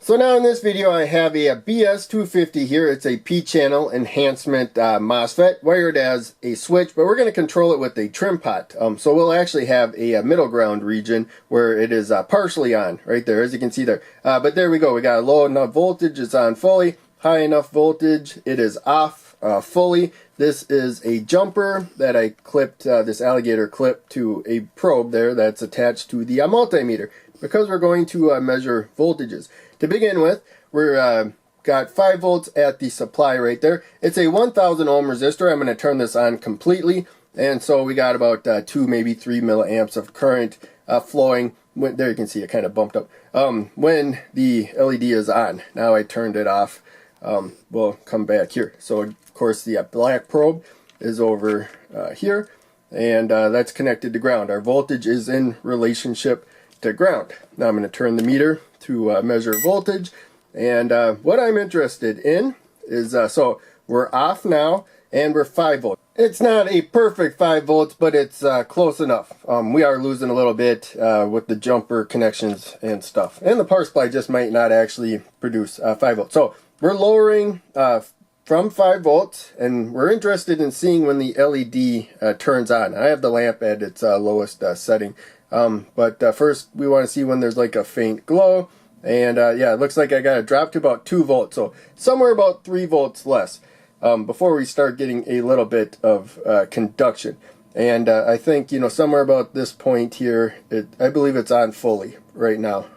So now in this video I have a BS250 here. It's a P-channel enhancement MOSFET wired as a switch, but we're going to control it with a trim pot. So we'll actually have a middle ground region where it is partially on right there, as you can see there. But there we go. We got a low enough voltage, it's on fully. High enough voltage, it is off fully. This is a jumper that I clipped, this alligator clip to a probe there that's attached to the multimeter, because we're going to measure voltages. To begin with, we're got 5 volts at the supply right there. It's a 1000 ohm resistor. I'm going to turn this on completely, and so we got about 2, maybe 3 milliamps of current flowing. There you can see it kind of bumped up when the LED is on. Now I turned it off. We'll come back here. So of course the black probe is over here, and that's connected to ground. Our voltage is in relationship to ground. Now I'm going to turn the meter to measure voltage, and what I'm interested in is so we're off now and we're 5 volts. It's not a perfect 5 volts, but it's close enough. We are losing a little bit with the jumper connections and stuff, and the power supply just might not actually produce 5 volts. So we're lowering from 5 volts, and we're interested in seeing when the LED turns on. I have the lamp at its lowest setting. But first we want to see when there's like a faint glow, and yeah, it looks like I got it dropped to about 2 volts, so somewhere about 3 volts less before we start getting a little bit of conduction. And I think, you know, somewhere about this point here, I believe it's on fully right now.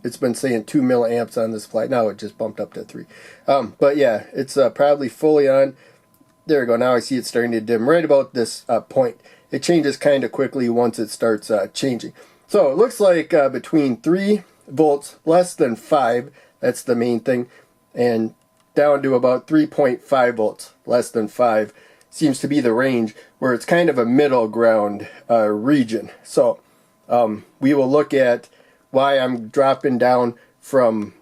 It's been saying 2 milliamps on this supply. Now it just bumped up to 3. But yeah, it's probably fully on. There we go. Now I see it starting to dim right about this point. It changes kind of quickly once it starts changing. So it looks like between 3 volts, less than 5, that's the main thing, and down to about 3.5 volts, less than 5, seems to be the range where it's kind of a middle ground region. So we will look at why I'm dropping down from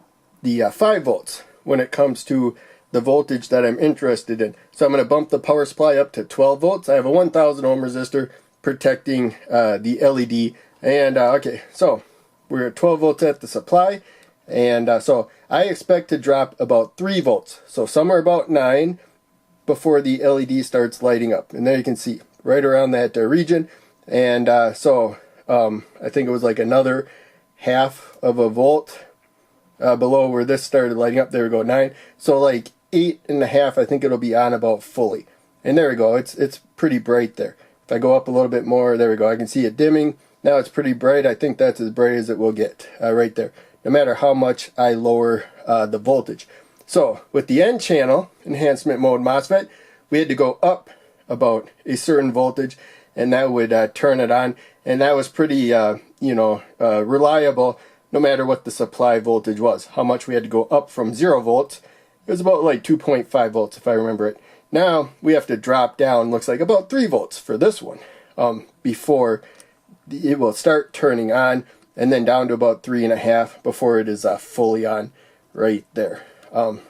the 5 volts when it comes to the voltage that I'm interested in. So I'm going to bump the power supply up to 12 volts. I have a 1000 ohm resistor protecting the LED. And okay, so we're at 12 volts at the supply. And so I expect to drop about 3 volts. So somewhere about 9 before the LED starts lighting up. And there you can see right around that region. And so I think it was like another half of a volt below where this started lighting up. There we go, 9. So like 8.5, I think it'll be on about fully. And there we go, it's pretty bright there. If I go up a little bit more, there we go, I can see it dimming. Now it's pretty bright. I think that's as bright as it will get right there, no matter how much I lower the voltage. So with the N channel enhancement mode MOSFET, we had to go up about a certain voltage, and that would turn it on. And that was pretty reliable, no matter what the supply voltage was. How much we had to go up from 0 volts. It was about like 2.5 volts if I remember it. Now we have to drop down, looks like about 3 volts for this one before it will start turning on, and then down to about 3.5 before it is fully on right there.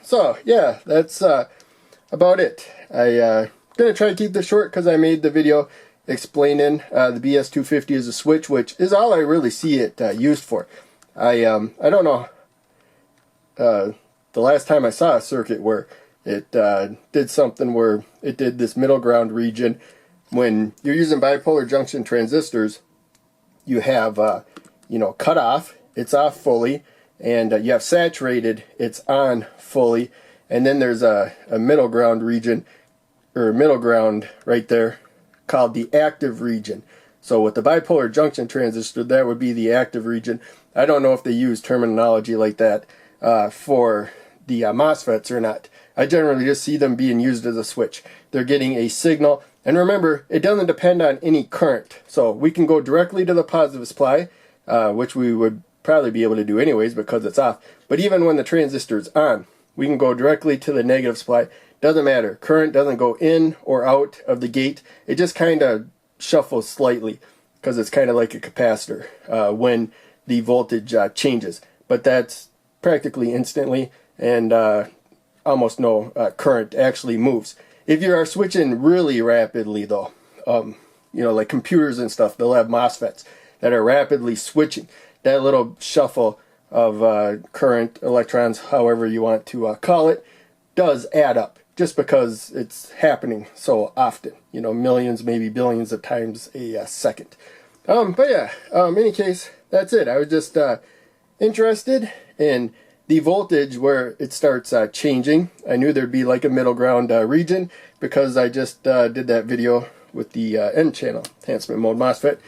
So yeah, that's about it. I'm going to try to keep this short because I made the video explaining the BS250 as a switch, which is all I really see it used for. I don't know the last time I saw a circuit where it did something where it did this middle ground region. When you're using bipolar junction transistors, you have cut off, it's off fully, and you have saturated, it's on fully, and then there's a middle ground region, or middle ground right there, called the active region. So with the bipolar junction transistor, that would be the active region. I don't know if they use terminology like that for the MOSFETs or not. I generally just see them being used as a switch. They're getting a signal, and remember, it doesn't depend on any current. So we can go directly to the positive supply, which we would probably be able to do anyways because it's off. But even when the transistor's on, we can go directly to the negative supply. Doesn't matter. Current doesn't go in or out of the gate. It just kind of shuffles slightly because it's kind of like a capacitor when the voltage changes. But that's practically instantly, and almost no current actually moves. If you are switching really rapidly though, like computers and stuff, they'll have MOSFETs that are rapidly switching. That little shuffle of current, electrons, however you want to call it, does add up, just because it's happening so often, you know, millions, maybe billions of times a second. But yeah, in any case, that's it. I was just interested in the voltage where it starts changing. I knew there'd be like a middle ground region, because I just did that video with the N channel enhancement mode MOSFET.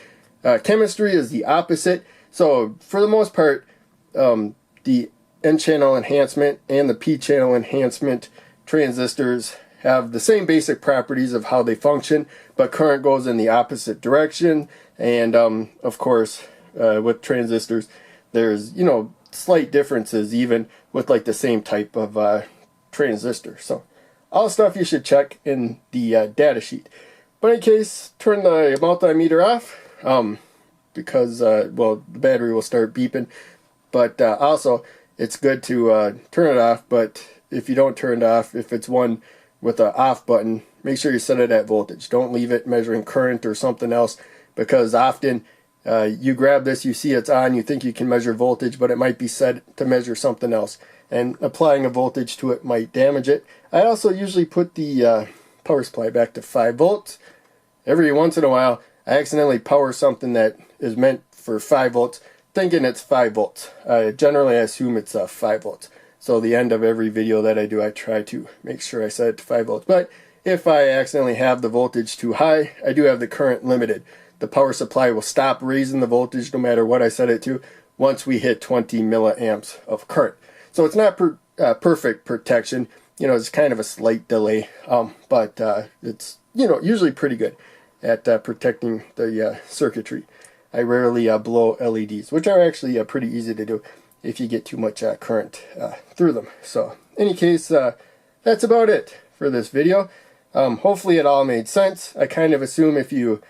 Chemistry is the opposite. So for the most part, the N channel enhancement and the P channel enhancement transistors have the same basic properties of how they function, but current goes in the opposite direction. And of course, with transistors, there's, you know, slight differences even with like the same type of transistor. So all stuff you should check in the data sheet. But in any case, turn the multimeter off, because well, the battery will start beeping. But also, it's good to turn it off. But if you don't turn it off, if it's one with an off button, make sure you set it at voltage. Don't leave it measuring current or something else, because often you grab this, you see it's on, you think you can measure voltage, but it might be set to measure something else, and applying a voltage to it might damage it. I also usually put the power supply back to 5 volts. Every once in a while, I accidentally power something that is meant for 5 volts, thinking it's 5 volts. Generally, I assume it's 5 volts. So the end of every video that I do, I try to make sure I set it to 5 volts. But if I accidentally have the voltage too high, I do have the current limited. The power supply will stop raising the voltage no matter what I set it to once we hit 20 milliamps of current. So it's not perfect protection. You know, it's kind of a slight delay, but it's, you know, usually pretty good at protecting the circuitry. I rarely blow LEDs, which are actually pretty easy to do if you get too much current through them. So in any case, that's about it for this video. Hopefully it all made sense. I kind of assume if you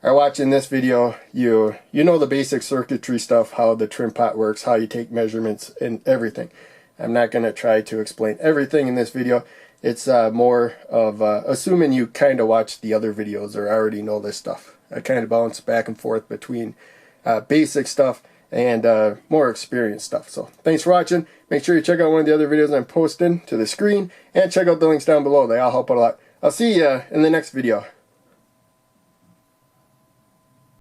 are watching this video, you know the basic circuitry stuff, how the trim pot works, how you take measurements, and everything. I'm not going to try to explain everything in this video. It's more of assuming you kind of watch the other videos or already know this stuff. I kind of bounce back and forth between basic stuff and more experienced stuff. So thanks for watching. Make sure you check out one of the other videos I'm posting to the screen, and check out the links down below. They all help out a lot. I'll see you in the next video.